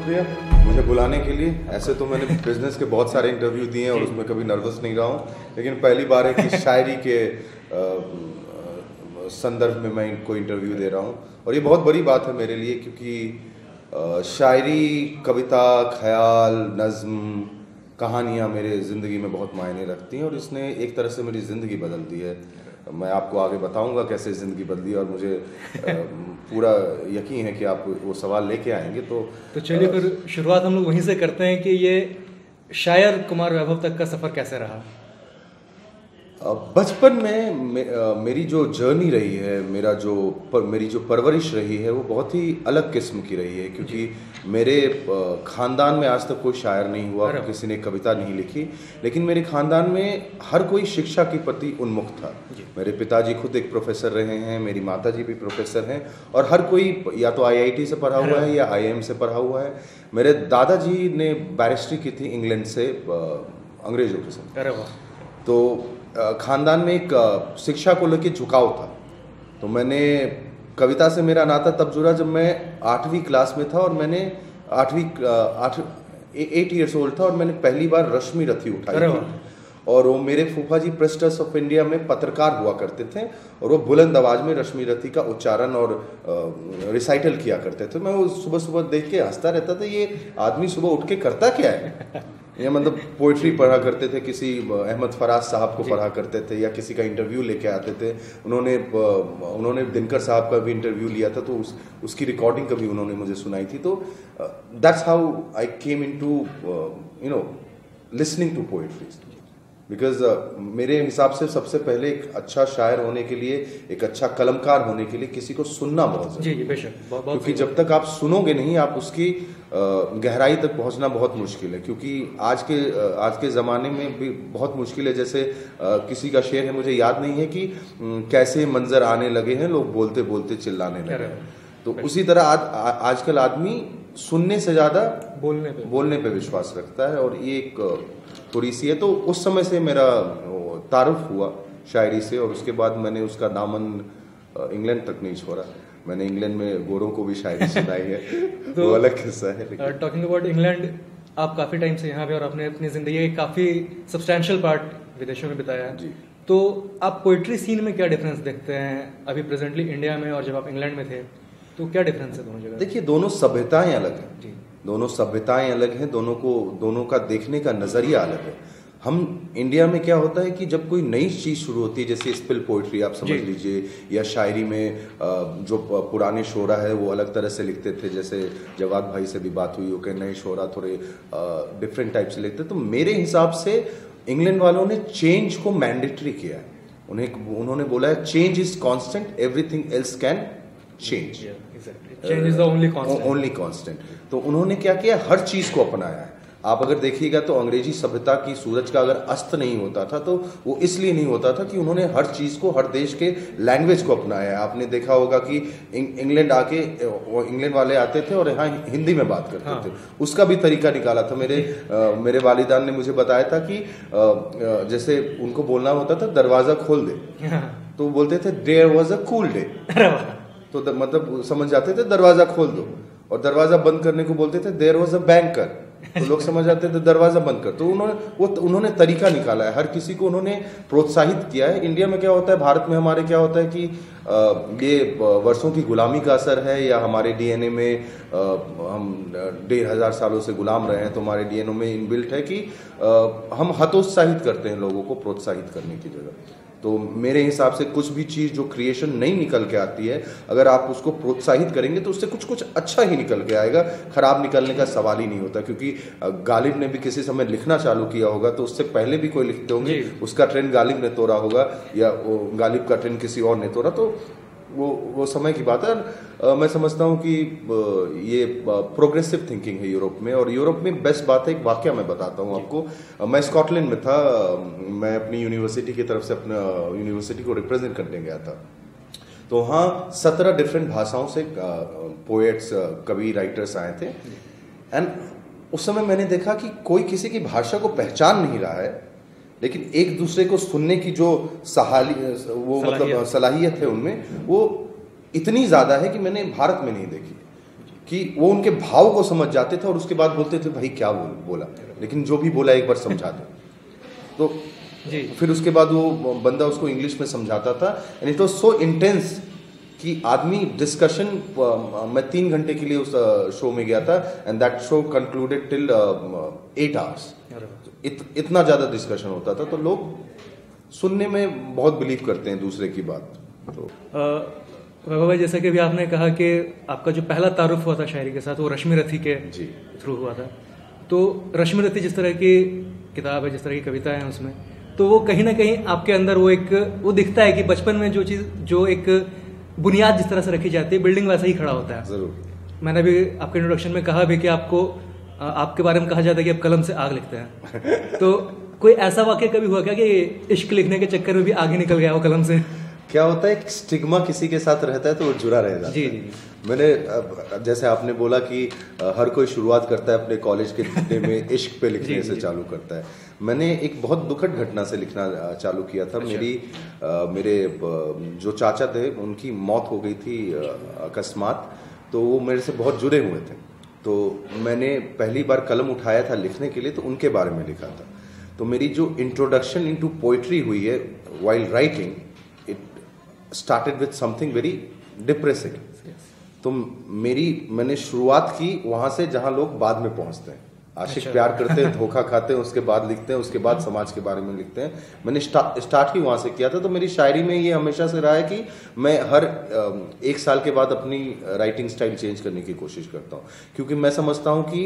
शुक्रिया मुझे बुलाने के लिए। ऐसे तो मैंने बिजनेस के बहुत सारे इंटरव्यू दिए हैं और उसमें कभी नर्वस नहीं रहा हूँ, लेकिन पहली बार है कि शायरी के संदर्भ में मैं इनको इंटरव्यू दे रहा हूँ और ये बहुत बड़ी बात है मेरे लिए, क्योंकि शायरी, कविता, ख्याल, नज़्म, कहानियाँ मेरे ज़िंदगी में बहुत मायने रखती हैं और इसने एक तरह से मेरी ज़िंदगी बदल दी है। मैं आपको आगे बताऊंगा कैसे ज़िंदगी बदली और मुझे पूरा यकीन है कि आप वो सवाल लेके आएंगे। तो चलिए फिर शुरुआत हम लोग वहीं से करते हैं कि ये शायर कुमार वैभव तक का सफ़र कैसे रहा? बचपन में मेरी जो जर्नी रही है, मेरी जो परवरिश रही है वो बहुत ही अलग किस्म की रही है, क्योंकि मेरे ख़ानदान में आज तक कोई शायर नहीं हुआ, किसी ने कविता नहीं लिखी, लेकिन मेरे ख़ानदान में हर कोई शिक्षा के प्रति उन्मुख था। मेरे पिताजी खुद एक प्रोफेसर रहे हैं, मेरी माताजी भी प्रोफेसर हैं और हर कोई या तो IIT से पढ़ा हुआ है या IIM से पढ़ा हुआ है। मेरे दादाजी ने बैरिस्ट्री की थी इंग्लैंड से अंग्रेज़ों के साथ। अरे वाह! तो ख़ानदान में एक शिक्षा को लेकर झुकाव था। तो मैंने कविता से मेरा नाता तब जुड़ा जब मैं 8वीं क्लास में था और मैंने 8 ईयर्स ओल्ड था और मैंने पहली बार रश्मि रथी उठाई थी। और वो मेरे फूफा जी प्रेस ट्रस्ट ऑफ इंडिया में पत्रकार हुआ करते थे और वो बुलंद आवाज़ में रश्मि रथी का उच्चारण और रिसाइटल किया करते थे। मैं वो सुबह सुबह देख के हंसता रहता था, ये आदमी सुबह उठ के करता क्या है। ये मतलब पोइट्री पढ़ा करते थे, किसी अहमद फराज साहब को पढ़ा करते थे या किसी का इंटरव्यू लेके आते थे। उन्होंने दिनकर साहब का भी इंटरव्यू लिया था, तो उसकी रिकॉर्डिंग कभी उन्होंने मुझे सुनाई थी। तो that's how I came into listening to poetry, because मेरे हिसाब से सबसे पहले एक अच्छा शायर होने के लिए, एक अच्छा कलमकार होने के लिए किसी को सुनना बहुत ज़रूरी है। बेशक, क्योंकि जब तक आप सुनोगे नहीं, आप उसकी गहराई तक पहुंचना बहुत मुश्किल है। क्योंकि आज के ज़माने में भी बहुत मुश्किल है। जैसे किसी का शेर है, मुझे याद नहीं है कि कैसे मंजर आने लगे हैं, लोग बोलते बोलते चिल्लाने लगे। तो उसी तरह आजकल आदमी सुनने से ज़्यादा बोलने पे विश्वास रखता है और ये एक थोड़ी सी है। तो उस समय से मेरा तारुफ हुआ शायरी से और उसके बाद मैंने उसका दामन इंग्लैंड तक नहीं छोड़ा। मैंने इंग्लैंड में गोरों को भी शायरी सुनाई है। तो वो अलग किस्सा है। टॉकिंग अबाउट इंग्लैंड, आप काफ़ी टाइम से यहाँ पे और आपने अपनी ज़िंदगी का काफ़ी सब्सटैंशियल पार्ट विदेशों में बिताया है। तो आप पोइट्री सीन में क्या डिफरेंस देखते हैं अभी प्रेजेंटली इंडिया में और जब आप इंग्लैंड में थे, तो क्या डिफरेंस है दोनों जगह? देखिए, दोनों सभ्यताएं अलग हैं। दोनों सभ्यताएं अलग हैं, दोनों का देखने का नज़रिया अलग है। हम इंडिया में क्या होता है कि जब कोई नई चीज़ शुरू होती है, जैसे स्पिल पोइट्री आप समझ लीजिए, या शायरी में जो पुराने शोरा है वो अलग तरह से लिखते थे। जैसे जवाद भाई से भी बात हुई हो कि नए शोरा थोड़े डिफरेंट टाइप से लिखते। तो मेरे हिसाब से इंग्लैंड वालों ने चेंज को मैंडेटरी किया है। उन्होंने बोला है change is constant, everything else can change, change is the only constant. तो उन्होंने क्या किया, हर चीज को अपनाया है। आप अगर देखिएगा तो अंग्रेजी सभ्यता की सूरज का अगर अस्त नहीं होता था तो वो इसलिए नहीं होता था कि उन्होंने हर चीज को, हर देश के लैंग्वेज को अपनाया है। आपने देखा होगा कि इंग्लैंड वाले आते थे और यहाँ हिंदी में बात करते थे, उसका भी तरीका निकाला था। मेरे वालिदान ने मुझे बताया था कि जैसे उनको बोलना होता था दरवाजा खोल दे, तो बोलते थे there was a cool day. तो मतलब समझ जाते थे दरवाजा खोल दो। और दरवाजा बंद करने को बोलते थे देयर वाज अ बैंकर, तो लोग समझ जाते थे दरवाजा बंद कर। तो उन्होंने तरीका निकाला है, हर किसी को उन्होंने प्रोत्साहित किया है। इंडिया में क्या होता है, भारत में हमारे क्या होता है कि ये वर्षों की गुलामी का असर है, या हमारे DNA में हम 1500 सालों से गुलाम रहे हैं, तो हमारे DNA में इनबिल्ट है कि हम हतोत्साहित करते हैं लोगों को प्रोत्साहित करने की जगह। तो मेरे हिसाब से कुछ भी चीज़ जो क्रिएशन नहीं निकल के आती है, अगर आप उसको प्रोत्साहित करेंगे तो उससे कुछ अच्छा ही निकल के आएगा। खराब निकलने का सवाल ही नहीं होता। क्योंकि गालिब ने भी किसी समय लिखना चालू किया होगा तो उससे पहले भी कोई लिखते होंगे, उसका ट्रेंड गालिब ने तोड़ा होगा या गालिब का ट्रेंड किसी और ने तोड़ा। तो वो समय की बात है। मैं समझता हूँ कि ये प्रोग्रेसिव थिंकिंग है यूरोप में। और यूरोप में बेस्ट बात है, एक वाकया मैं बताता हूँ आपको। मैं स्कॉटलैंड में था, मैं अपनी यूनिवर्सिटी की तरफ से अपना यूनिवर्सिटी को रिप्रेजेंट करने गया था। तो वहाँ 17 डिफरेंट भाषाओं से पोएट्स, कवि, राइटर्स आए थे। एंड उस समय मैंने देखा कि कोई किसी की भाषा को पहचान नहीं रहा है, लेकिन एक दूसरे को सुनने की जो सलाहियत है उनमें, वो इतनी ज़्यादा है कि मैंने भारत में नहीं देखी। कि वो उनके भाव को समझ जाते थे और उसके बाद बोलते थे भाई क्या बोला, लेकिन जो भी बोला एक बार समझा दो। तो जी। फिर उसके बाद वो बंदा उसको इंग्लिश में समझाता था and it was so intense कि आदमी डिस्कशन, मैं 3 घंटे के लिए उस शो में गया था and that show concluded till 8 hours. इतना ज्यादा डिस्कशन होता था, तो लोग सुनने में बहुत बिलीव करते हैं दूसरे की बात। तो वैभव भाई, जैसा कि अभी आपने कहा कि आपका जो पहला तारुफ हुआ था शायरी के साथ वो रश्मि रथी के थ्रू हुआ था, तो रश्मि रथी जिस तरह की किताब है, जिस तरह की कविताएं हैं उसमें, तो वो कहीं ना कहीं आपके अंदर वो दिखता है कि बचपन में जो एक बुनियाद जिस तरह से रखी जाती है, बिल्डिंग वैसा ही खड़ा होता है। जरूर। मैंने भी आपके इंट्रोडक्शन में कहा भी कि आपके बारे में कहा जाता है कि आप कलम से आग लिखते हैं। तो कोई ऐसा वाक्य कभी हुआ क्या कि इश्क लिखने के चक्कर में भी आगे निकल गया वो कलम से? क्या होता है, एक स्टिग्मा किसी के साथ रहता है तो वो जुड़ा रह जाता है। जी। मैंने जैसे आपने बोला कि हर कोई शुरुआत करता है अपने कॉलेज के दिनों में इश्क पे लिखने से चालू करता है। मैंने एक बहुत दुखद घटना से लिखना चालू किया था। अच्छा। मेरे जो चाचा थे उनकी मौत हो गई थी अकस्मात, तो वो मेरे से बहुत जुड़े हुए थे। तो मैंने पहली बार कलम उठाया था लिखने के लिए, तो उनके बारे में लिखा था। तो मेरी जो इंट्रोडक्शन इनटू पोइट्री हुई है while writing, it started with something very depressing. तो मैंने शुरुआत की वहां से जहां लोग बाद में पहुंचते हैं। आशिक प्यार करते हैं, धोखा खाते हैं, उसके बाद लिखते हैं, उसके बाद समाज के बारे में लिखते हैं। मैंने स्टार्ट ही वहां से किया था। तो मेरी शायरी में ये हमेशा से रहा है कि मैं हर 1 साल के बाद अपनी राइटिंग स्टाइल चेंज करने की कोशिश करता हूँ, क्योंकि मैं समझता हूँ कि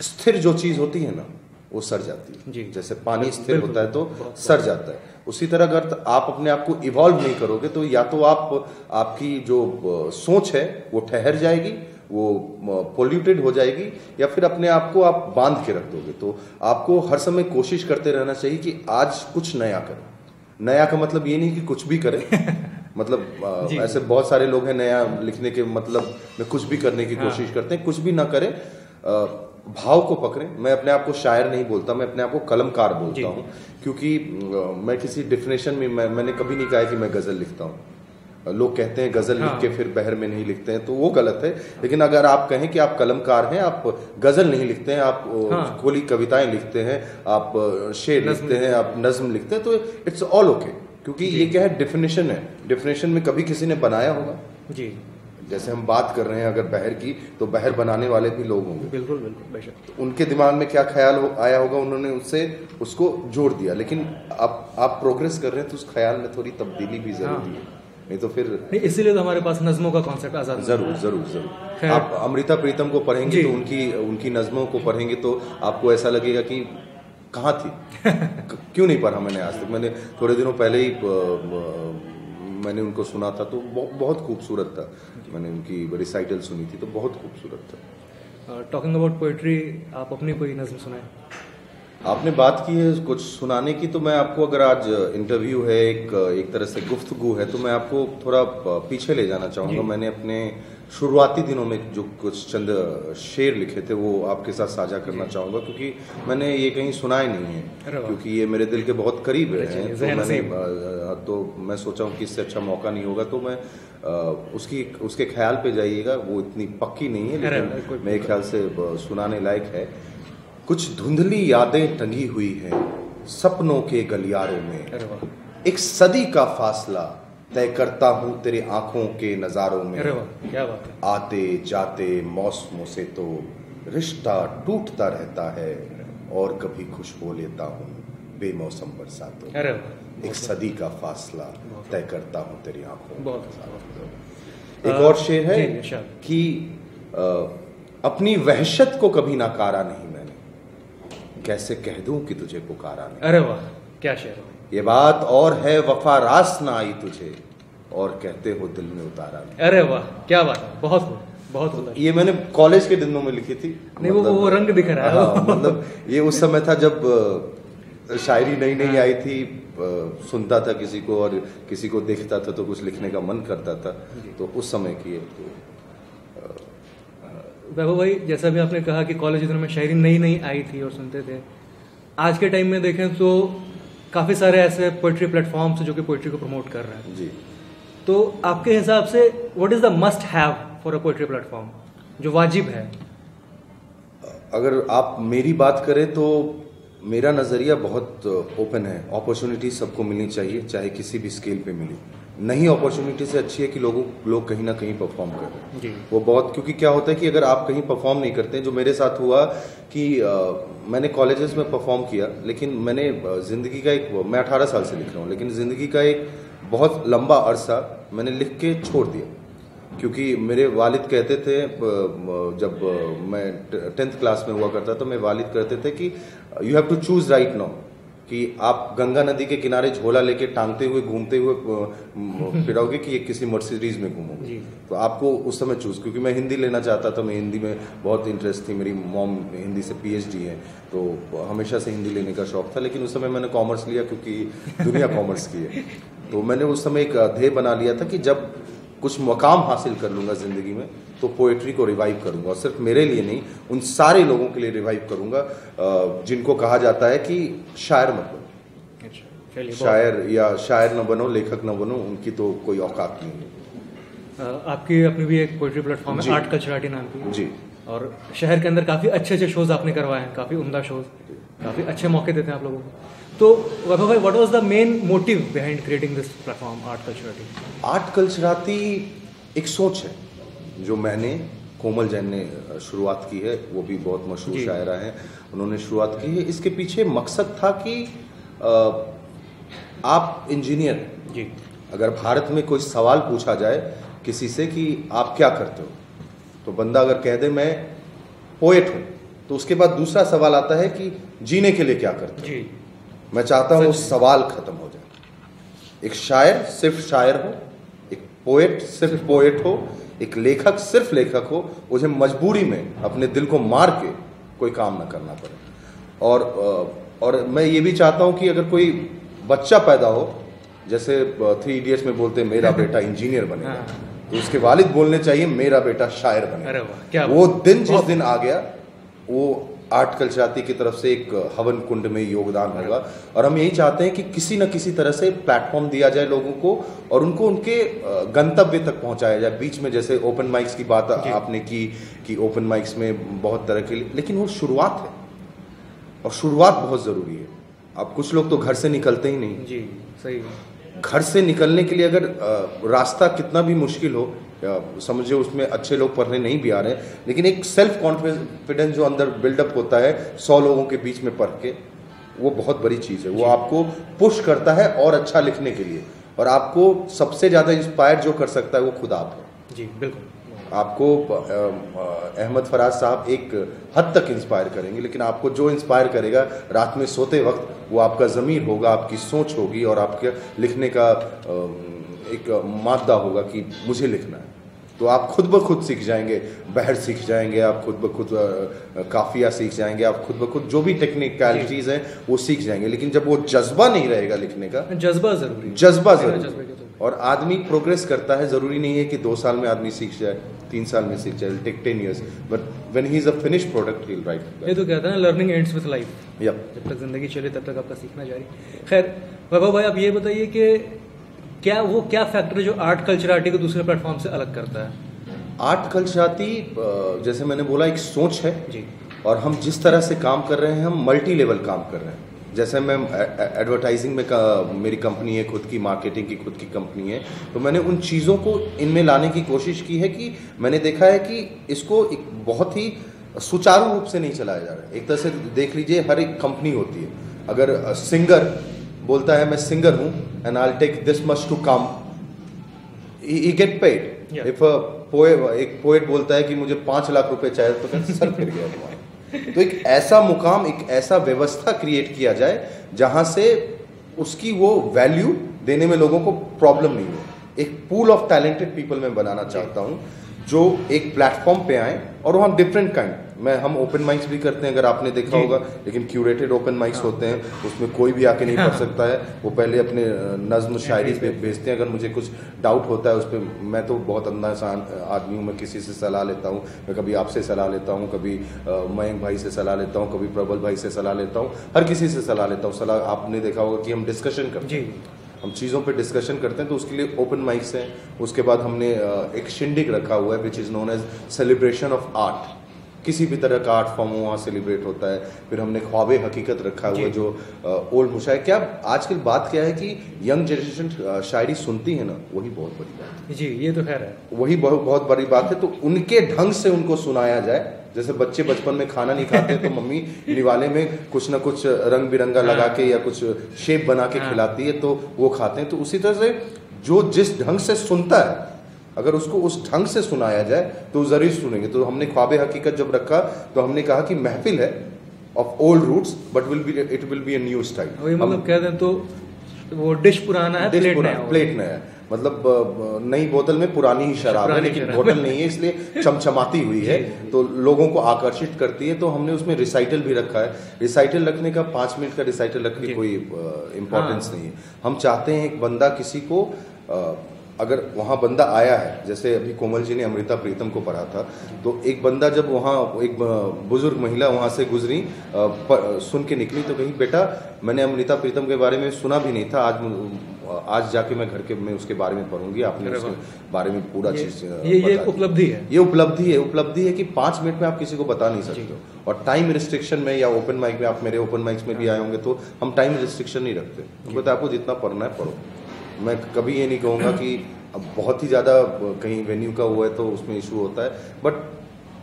स्थिर जो चीज होती है ना वो सड़ जाती है। जैसे पानी स्थिर होता है तो सड़ जाता है, उसी तरह अगर आप अपने आप को इवॉल्व नहीं करोगे तो या तो आपकी जो सोच है वो ठहर जाएगी, वो पोल्यूटेड हो जाएगी, या फिर अपने आप को आप बांध के रख दोगे। तो आपको हर समय कोशिश करते रहना चाहिए कि आज कुछ नया करें। नया का मतलब ये नहीं कि कुछ भी करें मतलब ऐसे बहुत सारे लोग हैं नया लिखने के मतलब में कुछ भी करने की कोशिश करते हैं। कुछ भी ना करें, भाव को पकड़ें। मैं अपने आप को शायर नहीं बोलता, मैं अपने आप को कलमकार बोलता हूँ, क्योंकि मैं किसी डिफिनेशन में मैंने कभी नहीं कहा कि मैं गजल लिखता हूँ। लोग कहते हैं गजल लिख के फिर बहर में नहीं लिखते हैं, तो वो गलत है। लेकिन अगर आप कहें कि आप कलमकार हैं, आप गजल नहीं लिखते हैं, आप खोली कविताएं लिखते हैं, आप शेर लिखते हैं, आप नज्म लिखते हैं, तो इट्स ऑल ओके। क्योंकि ये क्या है, डिफिनेशन है। डिफिनेशन में कभी किसी ने बनाया होगा जी। जैसे हम बात कर रहे हैं अगर बहर की, तो बहर बनाने वाले भी लोग होंगे। बिल्कुल बिल्कुल, बेशक। तो उनके दिमाग में क्या ख्याल आया होगा, उन्होंने उसको जोड़ दिया। लेकिन आप प्रोग्रेस कर रहे हैं तो उस ख्याल में थोड़ी तब्दीली भी जरूरी है, नहीं तो फिर नहीं। इसीलिए तो हमारे पास नज़्मों का कॉन्सेप्ट आजाद। जरूर जरूर जरूर। आप अमृता प्रीतम को पढ़ेंगे तो उनकी नज़मों को पढ़ेंगे तो आपको ऐसा लगेगा कि कहाँ थी क्यों नहीं पढ़ा मैंने आज तक। मैंने थोड़े दिनों पहले ही मैंने उनको सुना था, तो बहुत खूबसूरत था। मैंने उनकी रिसाइटल सुनी थी तो बहुत खूबसूरत था। टॉकिंग अबाउट पोइट्री, आप अपनी कोई नज़्म सुनाएं। आपने बात की है कुछ सुनाने की, तो मैं आपको, अगर आज इंटरव्यू है, एक तरह से गुफ्तगू है, तो मैं आपको थोड़ा पीछे ले जाना चाहूँगा। मैंने अपने शुरुआती दिनों में जो कुछ चंद शेर लिखे थे वो आपके साथ साझा करना चाहूँगा, क्योंकि मैंने ये कहीं सुनाए नहीं है, क्योंकि ये मेरे दिल के बहुत करीब है। तो मैं सोचा हूँ कि इससे अच्छा मौका नहीं होगा, तो मैं उसके ख्याल पे जाइएगा। वो इतनी पक्की नहीं है, लेकिन मेरे ख्याल से सुनाने लायक है। कुछ धुंधली यादें टंगी हुई हैं सपनों के गलियारों में, एक सदी का फासला तय करता हूँ तेरे आंखों के नजारों में। क्या बात है। आते जाते मौसमों से तो रिश्ता टूटता रहता है, और कभी खुश हो लेता हूँ बेमौसम बरसातों में। एक सदी का फासला तय करता हूँ तेरी आंखों में। एक और शेर है कि अपनी वहशत को कभी नकारा नहीं मैंने, कैसे कह दूं कि तुझे पुकारा नहीं। अरे वाह, क्या शेर है। ये बात और है वफा रास ना आई तुझे, और कहते हो दिल में उतारा नहीं। अरे वाह, क्या बात है। बहुत ये मैंने कॉलेज के दिनों में लिखी थी। नहीं, मतलब, वो रंग दिख रहा है। मतलब ये उस समय था जब शायरी नई नई आई थी, सुनता था किसी को और किसी को देखता था तो कुछ लिखने का मन करता था, तो उस समय की। वैभव भाई, जैसा भी आपने कहा कि कॉलेज दिनों में शायरी नई नई आई थी और सुनते थे, आज के टाइम में देखें तो काफ़ी सारे ऐसे पोइट्री प्लेटफॉर्म्स जो कि पोइट्री को प्रमोट कर रहे हैं जी। तो आपके हिसाब से what is the must have for a poetry platform, जो वाजिब है? अगर आप मेरी बात करें तो मेरा नज़रिया बहुत ओपन है। अपॉर्चुनिटी सबको मिलनी चाहिए, चाहे किसी भी स्केल पे मिली। नहीं अपॉर्चुनिटी से अच्छी है कि लोग कहीं ना कहीं परफॉर्म कर रहे हैं जी। वो बहुत, क्योंकि क्या होता है कि अगर आप कहीं परफॉर्म नहीं करते, जो मेरे साथ हुआ कि मैंने कॉलेजेस में परफॉर्म किया, लेकिन मैंने ज़िंदगी का मैं 18 साल से लिख रहा हूँ, लेकिन ज़िंदगी का एक बहुत लंबा अरसा मैंने लिख के छोड़ दिया। क्योंकि मेरे वालिद कहते थे, जब मैं 10th क्लास में हुआ करता तो मेरे वालिद कहते थे कि you have to choose right now, कि आप गंगा नदी के किनारे झोला लेके टांगते हुए घूमते हुए फिरोगे कि किसी मर्सिडीज में घूमोगे। तो आपको उस समय चूज, क्योंकि मैं हिंदी लेना चाहता था, मैं हिंदी में बहुत इंटरेस्ट थी, मेरी मॉम हिंदी से PhD है, तो हमेशा से हिंदी लेने का शौक था। लेकिन उस समय मैंने कॉमर्स लिया क्योंकि दुनिया कॉमर्स की है। तो मैंने उस समय एक ध्येय बना लिया था कि जब कुछ मुकाम हासिल कर लूंगा जिंदगी में तो पोएट्री को रिवाइव करूंगा, और सिर्फ मेरे लिए नहीं, उन सारे लोगों के लिए रिवाइव करूंगा जिनको कहा जाता है कि शायर मत बनो। शायर या शायर न बनो, लेखक न बनो, उनकी तो कोई औकात नहीं है। आपकी अपनी भी एक पोएट्री प्लेटफॉर्म है, आर्ट कल्चराटी नाम की जी, और शहर के अंदर काफ़ी अच्छे शोज आपने करवाए हैं, काफ़ी उम्दा शोज, काफ़ी अच्छे मौके देते हैं आप लोगों को। तो वैभव भाई, what was the main motive behind creating this platform Art Culturati? Art Culturati एक सोच है जो मैंने, कोमल जैन ने शुरुआत की है, वो भी बहुत मशहूर शायरा हैं, उन्होंने शुरुआत की है। इसके पीछे मकसद था कि आप इंजीनियर जी, अगर भारत में कोई सवाल पूछा जाए किसी से कि आप क्या करते हो, तो बंदा अगर कह दे मैं पोएट हूँ, तो उसके बाद दूसरा सवाल आता है कि जीने के लिए क्या करते हो। मैं चाहता हूँ उस सवाल खत्म हो जाए। एक शायर सिर्फ शायर हो, एक पोएट सिर्फ पोएट हो, एक लेखक सिर्फ लेखक हो, उसे मजबूरी में अपने दिल को मार के कोई काम ना करना पड़े। और मैं ये भी चाहता हूँ कि अगर कोई बच्चा पैदा हो, जैसे 3 इडियट्स में बोलते हैं मेरा बेटा इंजीनियर बनेगा, तो उसके वालिद बोलने चाहिए मेरा बेटा शायर बनेगा। वो दिन जिस दिन आ गया, वो आर्ट कल्चराती की तरफ से एक हवन कुंड में योगदान होगा। और हम यही चाहते हैं कि किसी न किसी तरह से प्लेटफॉर्म दिया जाए लोगों को, और उनको उनके गंतव्य तक पहुंचाया जाए। बीच में जैसे ओपन माइक्स की बात आपने की कि ओपन माइक्स में बहुत तरह के, लेकिन वो शुरुआत है, और शुरुआत बहुत ज़रूरी है। अब कुछ लोग तो घर से निकलते ही नहीं जी, सही। घर से निकलने के लिए अगर रास्ता कितना भी मुश्किल हो, समझे उसमें अच्छे लोग पढ़ने नहीं भी आ रहे हैं, लेकिन एक सेल्फ कॉन्फिडेंस जो अंदर बिल्डअप होता है 100 लोगों के बीच में पढ़ के, वो बहुत बड़ी चीज़ है। वो आपको पुश करता है और अच्छा लिखने के लिए, और आपको सबसे ज़्यादा इंस्पायर जो कर सकता है वो खुद आप है जी, बिल्कुल। आपको अहमद फराज साहब एक हद तक इंस्पायर करेंगे, लेकिन आपको जो इंस्पायर करेगा रात में सोते वक्त, वो आपका ज़मीर होगा, आपकी सोच होगी, और आपके लिखने का एक मादा होगा कि मुझे लिखना है। तो आप खुद ब खुद सीख जाएंगे, बहर सीख जाएंगे, आप खुद ब खुद काफिया सीख जाएंगे, आप खुद ब खुद जो भी टेक्निकलिटीज़ हैं वो सीख जाएंगे। लेकिन जब वो जज्बा नहीं रहेगा लिखने का, जज्बा ज़रूरी, जज्बा ज़रूरी। और आदमी प्रोग्रेस करता है, ज़रूरी नहीं है कि 2 साल में आदमी सीख जाए, 3 साल में सीख जाए, take 10 years, but when he is a finished product he will write. ये तो कहते हैं ना, लर्निंग एंड्स विद लाइफ। जब तक जिंदगी चले तब तक आपका सीखना जारी। खैर वैभव भाई, आप ये बताइए कि क्या फैक्टर है जो आर्ट कल्चराटी को दूसरे प्लेटफॉर्म से अलग करता है? आर्ट कल्चराती, जैसे मैंने बोला, एक सोच है जी, और हम जिस तरह से काम कर रहे हैं, हम मल्टी लेवल काम कर रहे हैं। जैसे मैं एडवर्टाइजिंग में मेरी कंपनी है, खुद की मार्केटिंग की खुद की कंपनी है, तो मैंने उन चीज़ों को इनमें लाने की कोशिश की है कि मैंने देखा है कि इसको एक बहुत ही सुचारू रूप से नहीं चलाया जा रहा है। एक तरह से देख लीजिए, हर एक कंपनी होती है, अगर सिंगर बोलता है मैं सिंगर हूँ and I will take this much to come, he get paid. If एक पोएट बोलता है कि मुझे 5 लाख रुपए चाहिए, तो फिर सर फिर गया तुम्हारा। तो एक ऐसा मुकाम, एक ऐसा व्यवस्था क्रिएट किया जाए जहां से उसकी वो वैल्यू देने में लोगों को प्रॉब्लम नहीं हो। एक पूल ऑफ टैलेंटेड पीपल मैं बनाना चाहता हूं जो एक प्लेटफॉर्म पे आए, और वहाँ डिफरेंट काइंड हम ओपन माइक्स भी करते हैं, अगर आपने देखा होगा, लेकिन क्यूरेटेड ओपन माइक्स होते हैं, उसमें कोई भी आके नहीं पढ़ सकता है। वो पहले अपने नज्म शायरी पे भेजते हैं, अगर मुझे कुछ डाउट होता है उस पर, मैं तो बहुत अंधा आदमी हूँ, मैं किसी से सलाह लेता हूँ, मैं कभी आपसे सलाह लेता हूँ, कभी मयंक भाई से सलाह लेता हूँ, कभी प्रबल भाई से सलाह लेता हूँ, हर किसी से सलाह लेता हूँ। सलाह आपने देखा होगा कि हम डिस्कशन करते हैं, हम चीज़ों पे डिस्कशन करते हैं, तो उसके लिए ओपन माइक्स हैं। उसके बाद हमने एक शिंडिक रखा हुआ है which is known as celebration of art, किसी भी तरह का आर्ट फॉर्म वहाँ सेलिब्रेट होता है। फिर हमने ख्वाबे हकीकत रखा हुआ है जो ओल्ड मुशायरे। क्या आजकल बात क्या है कि यंग जनरेशन शायरी सुनती है ना, वही बहुत बड़ी बात है जी, ये तो खैर है, वही बहुत बड़ी बात है। तो उनके ढंग से उनको सुनाया जाए। जैसे बच्चे बचपन में खाना नहीं खाते तो मम्मी निवाले में कुछ ना कुछ रंग बिरंगा लगा के या कुछ शेप बना के खिलाती है, तो वो खाते हैं। तो उसी तरह से जो जिस ढंग से सुनता है, अगर उसको उस ढंग से सुनाया जाए तो जरूर सुनेंगे। तो हमने ख्वाबे हकीकत जब रखा तो हमने कहा कि महफिल है of old roots but it will be a new style. वही मतलब कह दें तो वो डिश पुराना है, प्लेट नया है। मतलब नई बोतल में पुरानी ही शराब है, लेकिन बोतल नहीं है इसलिए चमचमाती हुई है, तो लोगों को आकर्षित करती है। तो हमने उसमें रिसाइटल भी रखा है। रिसाइटल रखने का 5 मिनट का रिसाइटल रखने की कोई इम्पोर्टेंस नहीं है। हम चाहते हैं एक बंदा किसी को अगर वहाँ बंदा आया है, जैसे अभी कोमल जी ने अमृता प्रीतम को पढ़ा था, तो एक बंदा जब वहाँ एक बुजुर्ग महिला वहाँ से गुजरी सुन के निकली तो कही बेटा मैंने अमृता प्रीतम के बारे में सुना भी नहीं था, आज जाके मैं घर के में उसके बारे में पढ़ूंगी। आपने उसके बारे में पूरा चीज ये उपलब्धि है, ये उपलब्धि है कि 5 मिनट में आप किसी को बता नहीं सकते हो। और टाइम रिस्ट्रिक्शन में या ओपन माइक में, आप मेरे ओपन माइक्स में भी आए होंगे तो हम टाइम रिस्ट्रिक्शन नहीं रखते। तो बता आपको जितना पढ़ना है पढ़ो। मैं कभी ये नहीं कहूँगा कि अब बहुत ही ज़्यादा कहीं वेन्यू का हुआ है तो उसमें इशू होता है, बट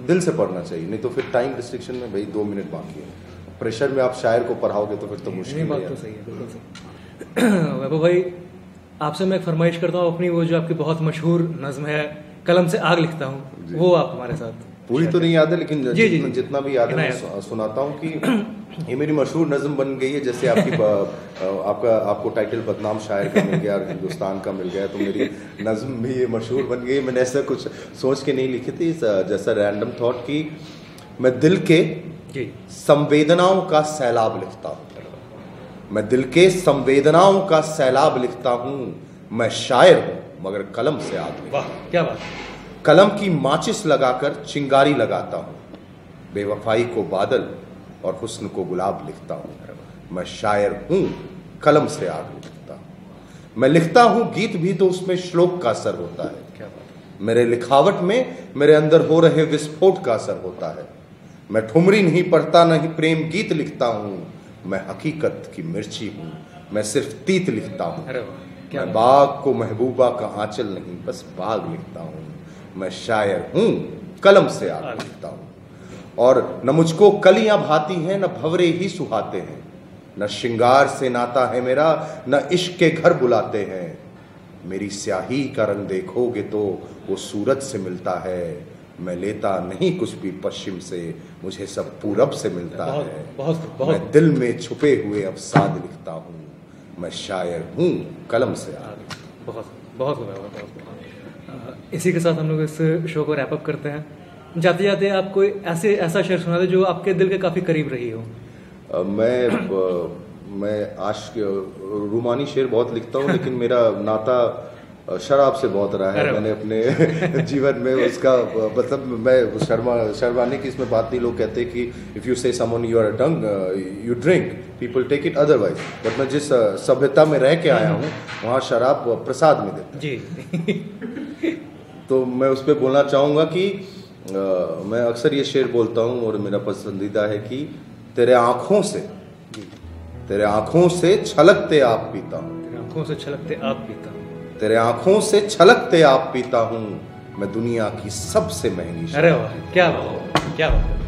दिल से पढ़ना चाहिए। नहीं तो फिर टाइम रिस्ट्रिक्शन में भाई 2 मिनट बाकी है, प्रेशर में आप शायर को पढ़ाओगे तो फिर तो मुश्किल है। बात तो सही है, बिल्कुल सही। वैभव भाई, आपसे मैं एक फरमाइश करता हूँ, अपनी वो जो आपकी बहुत मशहूर नज्म है कलम से आग लिखता हूँ, वो आप हमारे साथ। पूरी तो नहीं याद है लेकिन जितना भी याद है मैं सुनाता हूँ कि ये मेरी मशहूर नज्म बन गई है। जैसे आपको टाइटल बदनाम शायर का मिल गया और हिंदुस्तान का मिल गया, तो मेरी नज्म भी ये मशहूर बन गई। मैंने ऐसा कुछ सोच के नहीं लिखी थी, जैसा रैंडम थॉट कि मैं दिल के संवेदनाओं का सैलाब लिखता हूँ, मैं दिल के संवेदनाओं का सैलाब लिखता हूँ, मैं शायर हूँ मगर कलम से आग लिखता हूँ। क्या बात। कलम की माचिस लगाकर चिंगारी लगाता हूँ, बेवफाई को बादल और हुस्न को गुलाब लिखता हूँ, मैं शायर हूँ कलम से आग लिखता हूँ। मैं लिखता हूँ गीत भी तो उसमें श्लोक का असर होता है, क्या बात। मेरे लिखावट में मेरे अंदर हो रहे विस्फोट का असर होता है। मैं ठुमरी नहीं पढ़ता नहीं प्रेम गीत लिखता हूँ, मैं हकीकत की मिर्ची हूँ, मैं सिर्फ तीत लिखता हूँ। मैं बाग को महबूबा का आंचल नहीं बस बाग लिखता हूँ, मैं शायर हूँ कलम से आग लिखता हूँ। और न मुझको कलियां भाती हैं न भंवरे ही सुहाते हैं, न श्रृंगार से नाता है मेरा न इश्क के घर बुलाते हैं। मेरी स्याही का रंग देखोगे तो वो सूरज से मिलता है, मैं लेता नहीं कुछ भी पश्चिम से, मुझे सब पूरब से मिलता है। मैं दिल में छुपे हुए अवसाद लिखता हूँ, मैं शायर हूँ कलम से आग। बहुत। इसी के साथ हम लोग इस शो को रैप अप करते हैं। जाते जाते आप कोई ऐसा शेर सुना दे जो आपके दिल के काफी करीब रही हो। मैं आशिक रूमानी शेर बहुत लिखता हूँ, लेकिन मेरा नाता शराब से बहुत रहा है। मैंने अपने जीवन में उसका मतलब मैं शर्माने की इसमें बात नहीं। लोग कहते हैं कि if you say someone you are drunk you drink, people take it otherwise, but मैं जिस सभ्यता में रह के आया हूँ वहाँ शराब प्रसाद में देते जी। तो मैं उस पर बोलना चाहूँगा कि मैं अक्सर ये शेर बोलता हूँ और मेरा पसंदीदा है कि तेरे आँखों से छलकते आप पीता हूँ, तेरे आँखों से छलकते आप पीता हूँ, तेरे आँखों से छलकते आप पीता हूँ, मैं दुनिया की सबसे महंगी। अरे वाह, क्या बात।